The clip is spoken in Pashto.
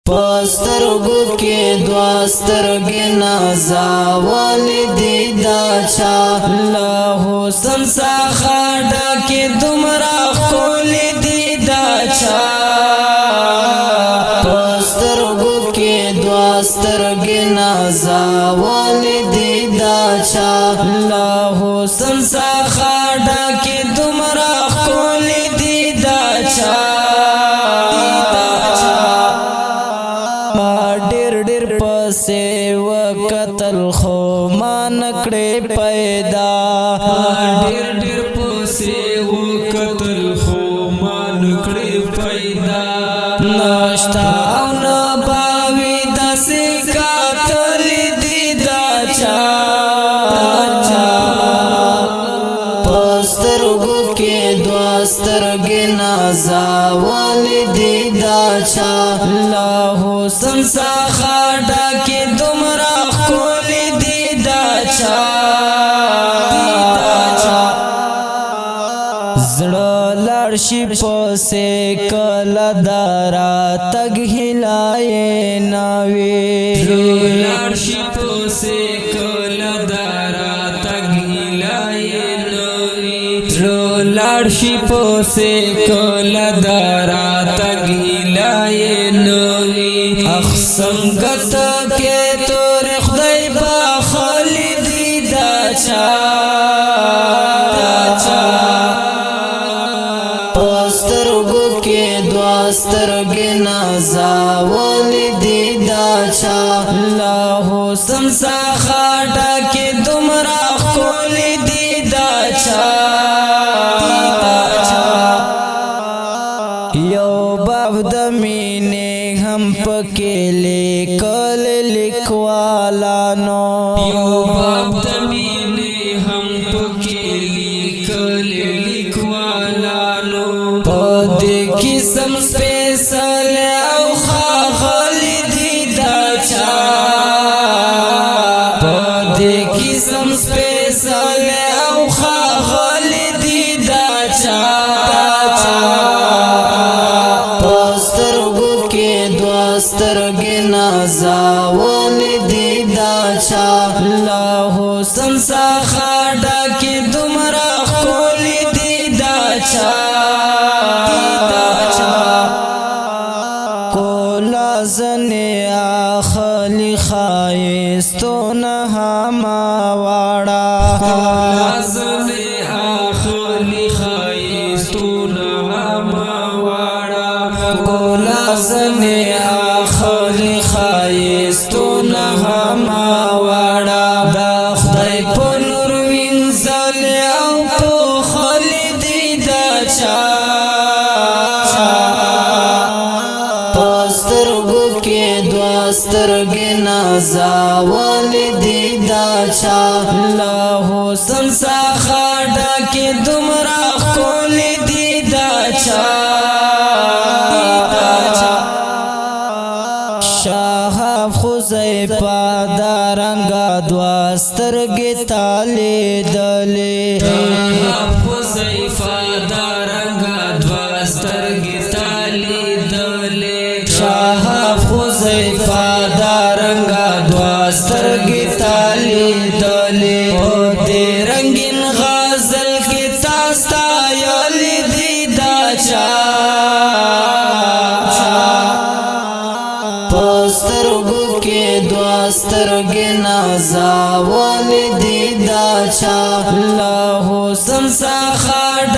پسترگو کی دواسترگی نازاوالی دیدا چا اللہ حسن سا خاڑا کی دمرا خولی دیدا چا پسترگو کی دواسترگی نازاوالی دیدا چا اللہ حسن سا خاڑا کی دمرا خولی دیدا چا پسے وقتل خو مانکڑے پیدا ډیر پسے وقتل خو مانکڑے پیدا ناشتا او نباوی دسی کاتلی دیدا چا پسترگو کی دواسترگی نازاوالی دیدا چا اللہ حسن سا خاڑا کی دمرا خولی دیدا چا زڑا لڑشی پسے کلا دارا تگ ہلائے ناوی لڑشی پسے کلا دارا تگ ہلائے ناوی لڑشی پسے کلا دارا تگ ہلائے ناوی اخ سنگت کے تور خدای با خالی دیدا چا پسترگو کی دواسترگی نازاوالی دیدا چا اللہ حسن سا خاڑا کی دمرا خولی دیدا چا یو باب دمینے ہم پکیلے کل لکھوالانو یو باب دمینے ہم پکیلی کل لکھوالانو پدی قسم سپیسل او خاغلی دیدا چا پدی قسم سپیسل او خاغلی دیدا چا پسترگو کی دواسترگی نازاوالی دیدا چا اللہ حسن سا خاڑا کی دمرا خولی دیدا چا کولا زنی آخلی خائستو نہاما واڑا لازنے آخلی خائستون ہما واڑا کولا زنی آخلی خائستو نہاما واڑا دا خدای پا نور وینزل او پا خلی دیدا چا پسترگو کی دواسترگی نازاوالی دیدا چا اللہ حسن سا خاڑا کی دمرا خولی دیدا چا شاہ خزیفہ دارنگا دواسترگی تالی دلی حذیفہ دارنگا دواسترگی تالی دلے شاہ خزیفہ دارنگا دواسترگی تالی دلی دے رنگین غازل کی تاستا یالی دیدا چا پسترگو کی دواسترگی نازاوالی دیدا چا اللہ حسن سا خاڑا